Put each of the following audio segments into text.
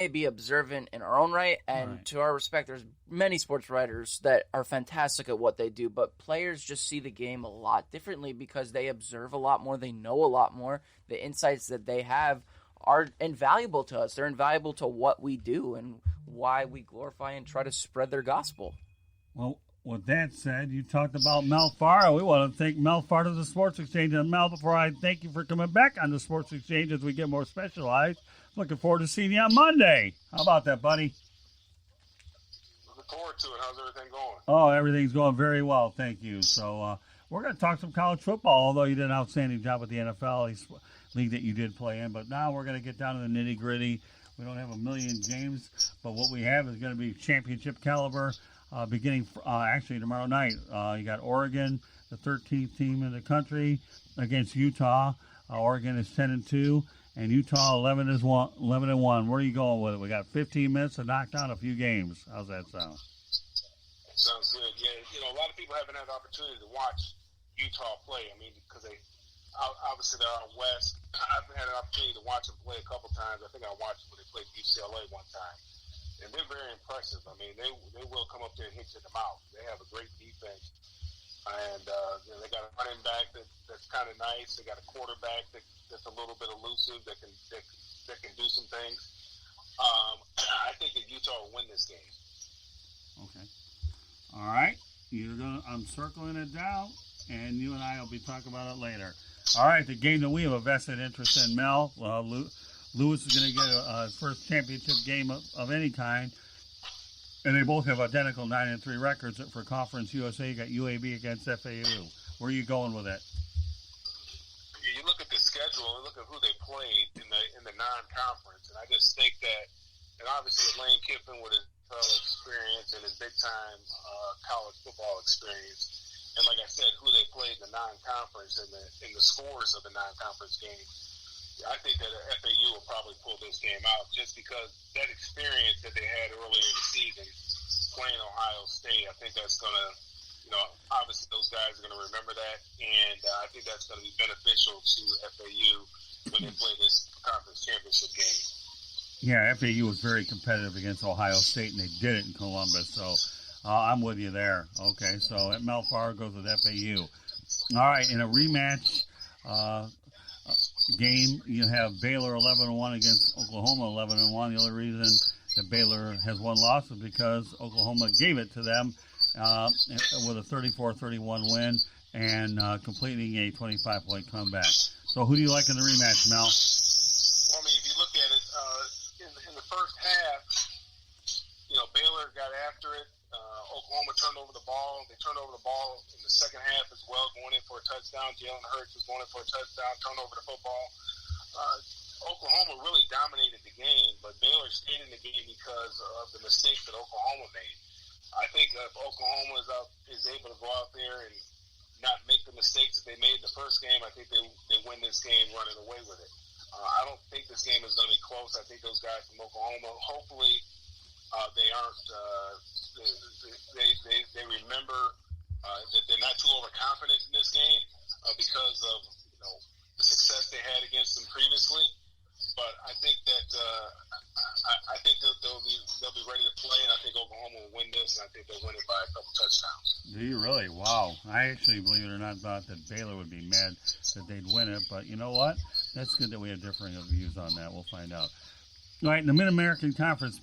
may be observant in our own right, and to our respect, there's many sports writers that are fantastic at what they do, but players just see the game a lot differently because they observe a lot more, they know a lot more. The insights that they have are invaluable to us. They're invaluable to what we do and why we glorify and try to spread their gospel. Well, with that said, you talked about Mel Farr. We want to thank Mel Farr of the Sports Exchange. And Mel, before I thank you for coming back on the Sports Exchange as we get more specialized, looking forward to seeing you on Monday. How about that, buddy? Looking forward to it. How's everything going? Oh, everything's going very well, thank you. So we're going to talk some college football, although you did an outstanding job with the NFL league that you did play in. But now we're going to get down to the nitty-gritty. We don't have a million games, but what we have is going to be championship caliber beginning actually tomorrow night. You got Oregon, the 13th team in the country, against Utah. Oregon is 10-2. And Utah 11-1. Where are you going with it? We got 15 minutes to knock down a few games. How's that sound? Sounds good. Yeah, a lot of people haven't had the opportunity to watch Utah play. I mean, because obviously they're out west. I've had an opportunity to watch them play a couple times. I think I watched when they played UCLA one time, and they're very impressive. I mean, they will come up there and hit you in the mouth. They have a great defense. And they got a running back that's kind of nice. They got a quarterback that's a little bit elusive that can do some things. I think that Utah will win this game. Okay. All right. I'm circling it down, and you and I will be talking about it later. All right. The game that we have a vested interest in, Mel. Lewis is going to get a first championship game of any kind. And they both have identical 9-3 records for Conference USA. You got UAB against FAU. Where are you going with it? You look at the schedule and look at who they played in the non-conference, and I just think that, and obviously Lane Kiffin with his experience and his big-time college football experience, and like I said, who they played in the non-conference and the scores of the non-conference game. I think that FAU will probably pull this game out just because that experience that they had earlier in the season playing Ohio State, I think that's going to, obviously those guys are going to remember that, and I think that's going to be beneficial to FAU when they play this conference championship game. Yeah, FAU was very competitive against Ohio State, and they did it in Columbus, so I'm with you there. Okay, so at Mel Farr goes with FAU. All right, in a rematch game, you have Baylor 11-1 against Oklahoma 11-1. The only reason that Baylor has one loss is because Oklahoma gave it to them with a 34-31 win and completing a 25-point comeback. So who do you like in the rematch, Mel? Well, I mean, if you look at it, in the first half, Baylor got after it. Oklahoma turned over the ball. They turned over the ball in the second half as well, going in for a touchdown. Jalen Hurts was going in for a touchdown, turned over the football. Oklahoma really dominated the game, but Baylor stayed in the game because of the mistakes that Oklahoma made. I think if Oklahoma is able to go out there and not make the mistakes that they made in the first game, I think they win this game running away with it. I don't think this game is going to be close. I think those guys from Oklahoma, hopefully, they aren't. They remember that they're not too overconfident in this game because of the success they had against them previously. But I think that I think that they'll be ready to play, and I think Oklahoma will win this, and I think they'll win it by a couple touchdowns. Do you really? Wow! I actually, believe it or not, thought that Baylor would be mad that they'd win it, but you know what? That's good that we have differing views on that. We'll find out. All right, in the Mid-American Conference,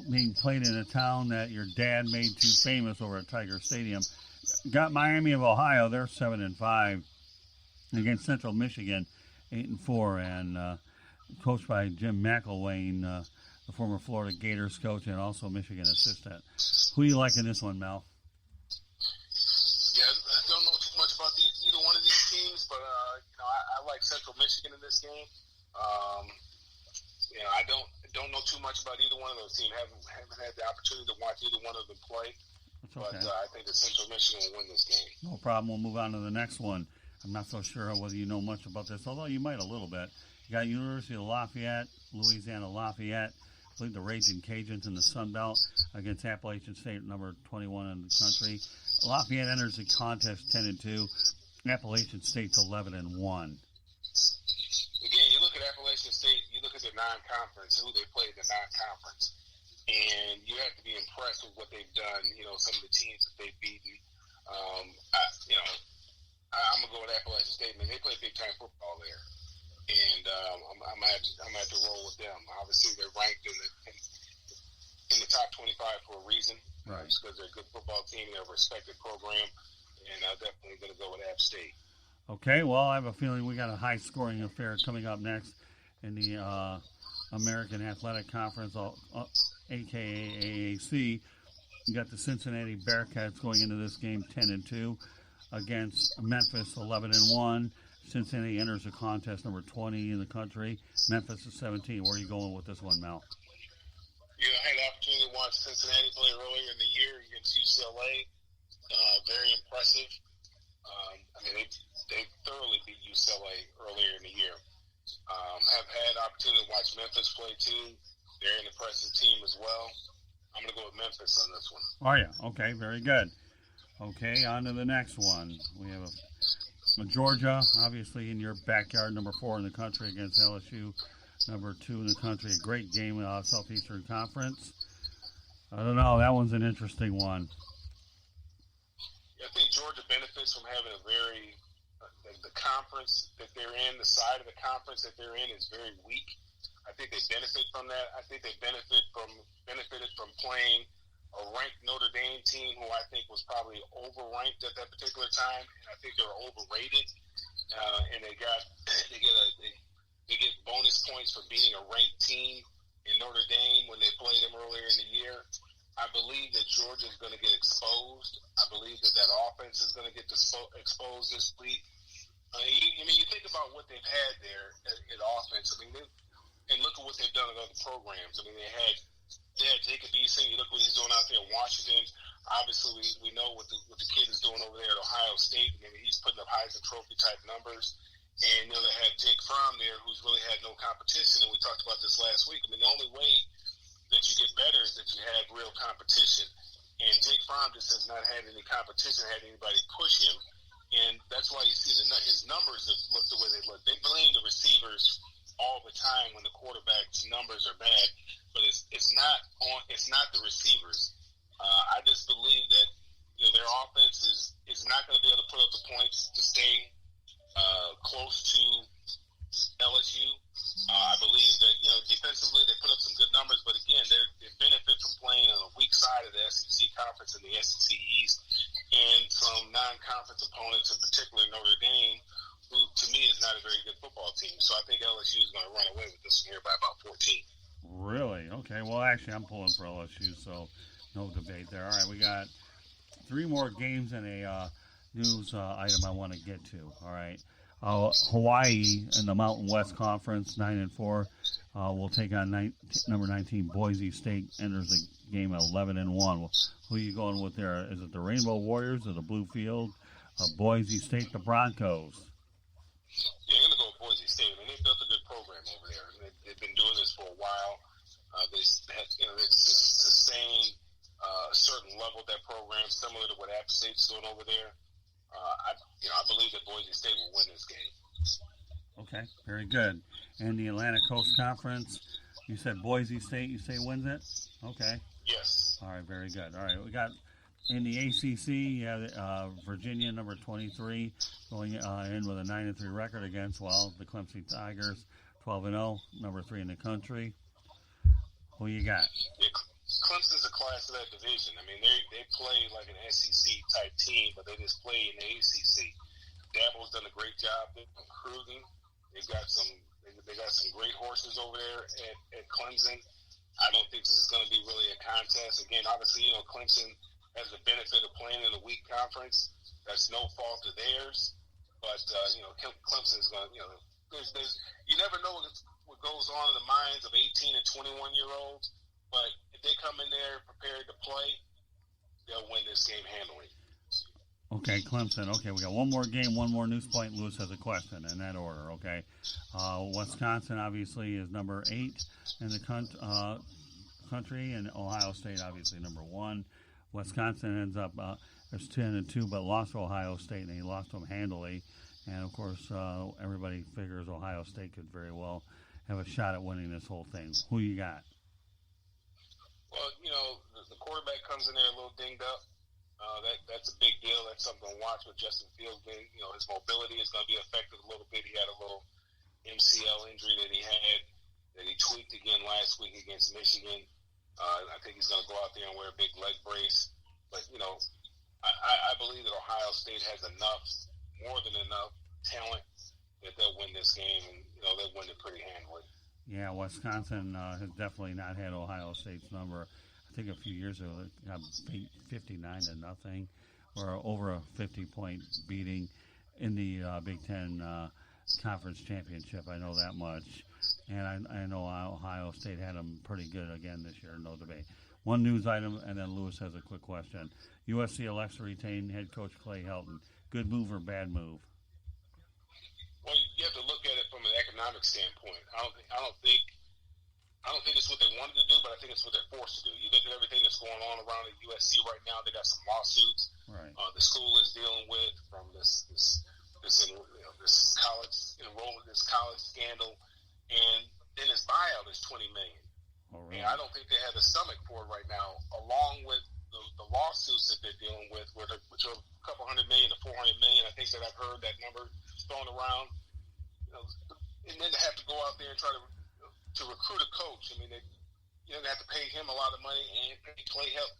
being played in a town that your dad made too famous over at Tiger Stadium, got Miami of Ohio. They're 7-5 against Central Michigan, 8-4, and coached by Jim McElwain, the former Florida Gators coach and also Michigan assistant. Who do you like in this one, Mel? Yeah, I don't know too much about either one of these teams, but I like Central Michigan in this game. I don't know too much about either one of those teams. Haven't had the opportunity to watch either one of them play. That's okay. But I think that Central Michigan will win this game. No problem. We'll move on to the next one. I'm not so sure whether you know much about this, although you might a little bit. You got University of Lafayette, Louisiana Lafayette, I believe the Raging Cajuns in the Sun Belt against Appalachian State, number 21 in the country. Lafayette enters the contest 10-2. Appalachian State's 11-1. Again, you look at Appalachian State, you look at their non-conference, who they played in the non-conference. And you have to be impressed with what they've done, some of the teams that they've beaten. I'm going to go with Appalachian State. Man, they play big-time football there. And I'm going to have to roll with them. Obviously, they're ranked in the top 25 for a reason. Right. Just because they're a good football team. They're a respected program. And I'm definitely going to go with App State. Okay, well, I have a feeling we got a high-scoring affair coming up next in the American Athletic Conference, a.k.a. AAC. You got the Cincinnati Bearcats going into this game 10-2 against Memphis 11-1. Cincinnati enters the contest number 20 in the country. Memphis is 17. Where are you going with this one, Mel? I had the opportunity to watch Cincinnati play earlier in the year against UCLA. Very impressive. They thoroughly beat UCLA earlier in the year. Have had opportunity to watch Memphis play too. They're an impressive team as well. I'm going to go with Memphis on this one. Oh, yeah. Okay, very good. Okay, on to the next one. We have a Georgia, obviously in your backyard, number 4 in the country against LSU, number 2 in the country. A great game, Southeastern Conference. I don't know. That one's an interesting one. I think Georgia benefits from having a very the conference that they're in, the side of the conference that they're in is very weak. I think they benefit from that. I think they benefited from playing a ranked Notre Dame team who I think was probably overranked at that particular time, and I think they were overrated. And they get bonus points for beating a ranked team in Notre Dame when they played them earlier in the year. I believe that Georgia is going to get exposed. I believe that offense is going to get exposed this week. You think about what they've had there in offense. And look at what they've done in other programs. They had Jacob Eason. You look what he's doing out there in Washington. Obviously, we know what the kid is doing over there at Ohio State. He's putting up Heisman Trophy type numbers. And they had Jake Fromm there, who's really had no competition. And we talked about this last week. The only way that you get better is that you have real competition. And Jake Fromm just has not had any competition, had anybody push him. And that's why you see his numbers have looked the way they look. They blame the receivers all the time when the quarterback's numbers are bad, but it's not the receivers. I just believe that their offense is not going to be able to put up the points to stay close to LSU. I believe that defensively they put up some good numbers, but again they benefit from playing on a weak side of the SEC conference and the SEC East, and some non-conference opponents, in particular Notre Dame, who to me is not a very good football team. So I think LSU is going to run away with this one here by about 14. Really? Okay. Well, actually, I'm pulling for LSU, so no debate there. All right, we got 3 more games and a news item I want to get to. All right. Hawaii in the Mountain West Conference, 9-4, will take on number 19 Boise State. Enters the game at 11-1. Who are you going with there? Is it the Rainbow Warriors or the Blue Field? Boise State, the Broncos. Yeah, I'm going to go with Boise State. They built a good program over there. They've been doing this for a while. They sustained a certain level of that program, similar to what App State's doing over there. I believe that Boise State will win this game. Okay, very good. And the Atlantic Coast Conference, you said Boise State, you say wins it? Okay. Yes. All right, very good. All right, we got in the ACC, you have Virginia, number 23, going in with a 9-3 record against, the Clemson Tigers, 12-0, number 3 in the country. Who you got? Yeah, Clemson's a class of that division. They play like an SEC type team, but they just play in the ACC. Dabo's done a great job recruiting. They got some great horses over there at Clemson. I don't think this is going to be really a contest. Again, obviously, Clemson has the benefit of playing in a weak conference. That's no fault of theirs. But Clemson is going to. You never know what goes on in the minds of 18 and 21-year-olds. But if they come in there prepared to play, they'll win this game handily. Okay, Clemson. Okay, we got one more game, one more news point. Lewis has a question in that order, okay? Wisconsin, obviously, is number 8 in the country, and Ohio State, obviously, number 1. Wisconsin ends up as 10-2, but lost to Ohio State, and they lost them handily. And, of course, everybody figures Ohio State could very well have a shot at winning this whole thing. Who you got? Well, the quarterback comes in there a little dinged up. That's a big deal. That's something to watch with Justin Fields. His mobility is going to be affected a little bit. He had a little MCL injury that he tweaked again last week against Michigan. I think he's going to go out there and wear a big leg brace. But, I believe that Ohio State has more than enough talent that they'll win this game, and, they'll win it pretty handily. Yeah, Wisconsin has definitely not had Ohio State's number. I think a few years ago they got beat 59-0, or over a 50-point beating in the Big Ten Conference Championship. I know that much. And I know Ohio State had them pretty good again this year, no debate. One news item, and then Lewis has a quick question. USC elects to retain head coach Clay Helton. Good move or bad move? Well, you have to look at it from an economic standpoint. I don't think it's what they wanted to do, but I think it's what they're forced to do. You look at everything that's going on around at USC right now. They got some lawsuits. Right. The school is dealing with from this college enrollment, this college scandal, and then his buyout is $20 million. Oh, really? And I don't think they have the stomach for it right now, along with the lawsuits that they're dealing with, which are a couple $100 million to $400 million. I think that I've heard that number thrown around. And then to have to go out there and try to recruit a coach. I mean, they have to pay him a lot of money and pay Clay Helton.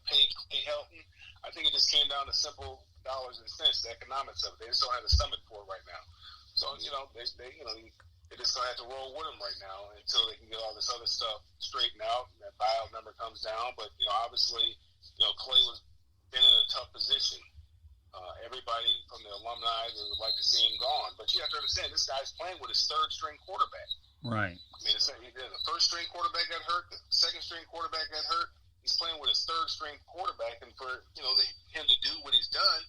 Pay Clay Helton. I think it just came down to simple dollars and cents, the economics of it. They just don't have the stomach for it right now. So they're just gonna have to roll with him right now until they can get all this other stuff straightened out. And that buyout number comes down, but obviously, Clay was been in a tough position. Everybody from the alumni would like to see him gone, but you have to understand this guy's playing with his third string quarterback. Right. I mean, the first string quarterback got hurt, the second string quarterback got hurt. He's playing with his third string quarterback, and for him to do what he's done,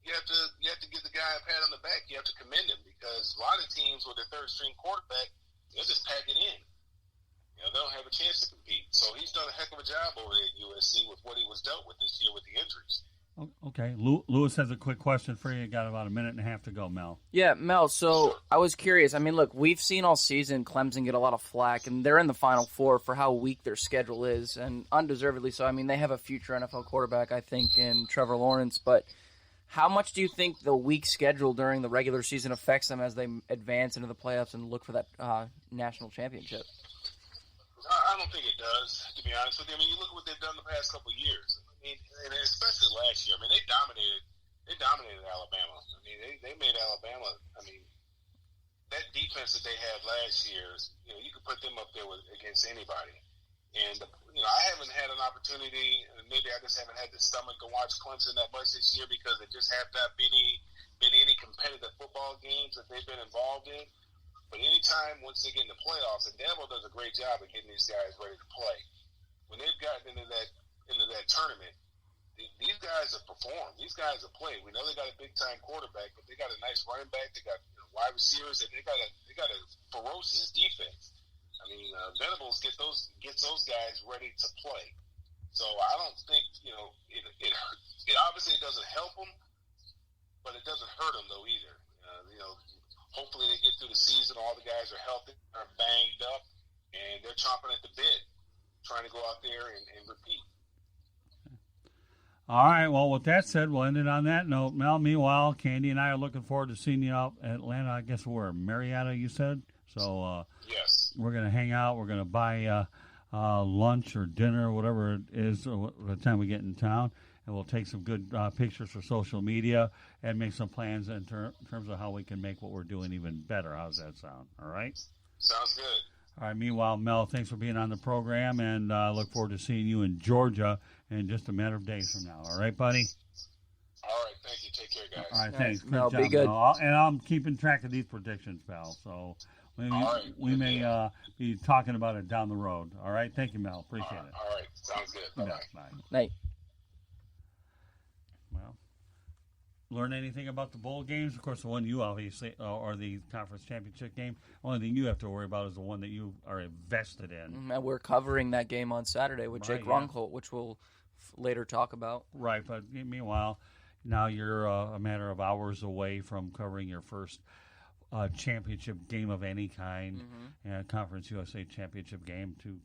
you have to give the guy a pat on the back. You have to commend him, because a lot of teams with their third string quarterback, they'll just pack it in. They don't have a chance to compete. So he's done a heck of a job over there at USC with what he was dealt with this year with the injuries. Okay. Lewis has a quick question for you. Got about a minute and a half to go, Mel. Yeah, Mel, so I was curious. I mean, look, we've seen all season Clemson get a lot of flack, and they're in the Final Four for how weak their schedule is, and undeservedly so. I mean, they have a future NFL quarterback, I think, in Trevor Lawrence, but how much do you think the weak schedule during the regular season affects them as they advance into the playoffs and look for that national championship? I don't think it does, to be honest with you. I mean, you look at what they've done the past couple of years. I mean, and especially last year. I mean, they dominated Alabama. I mean, they made Alabama. I mean, that defense that they had last year, you could put them up there against anybody. And I haven't had an opportunity, and maybe I just haven't had the stomach to watch Clemson that much this year because there just have not been any competitive football games that they've been involved in. But anytime once they get in the playoffs, and Dabo does a great job of getting these guys ready to play. When they've gotten into that tournament, these guys have performed. These guys have played. We know they got a big time quarterback, but they got a nice running back. They got wide receivers, and they got a ferocious defense. I mean, Venables gets those guys ready to play. So I don't think it obviously it doesn't help them, but it doesn't hurt them though either. Hopefully they get through the season. All the guys are healthy, are banged up, and they're chomping at the bit, trying to go out there and repeat. All right, well, with that said, we'll end it on that note. Mel, meanwhile, Candy and I are looking forward to seeing you out at Atlanta. I guess we're Marietta, you said? So yes. We're going to hang out. We're going to buy lunch or dinner, whatever it is, the time we get in town. And we'll take some good pictures for social media and make some plans in terms of how we can make what we're doing even better. How does that sound? All right? Sounds good. All right. Meanwhile, Mel, thanks for being on the program, and I look forward to seeing you in Georgia in just a matter of days from now. All right, buddy? All right. Thank you. Take care, guys. All right. Thanks. Good Mel, job, be good. Mel. And I'm keeping track of these predictions, pal. So we may be talking about it down the road. All right. Thank you, Mel. Appreciate it. All right. Sounds good. Bye-bye. Bye. Night. Well, learn anything about the bowl games? Of course, the one you obviously, or the conference championship game, only thing you have to worry about is the one that you are invested in. And we're covering that game on Saturday with Jake Roncolt, which we'll later talk about. Right, but meanwhile, now you're a matter of hours away from covering your first championship game of any kind, and Conference USA championship game to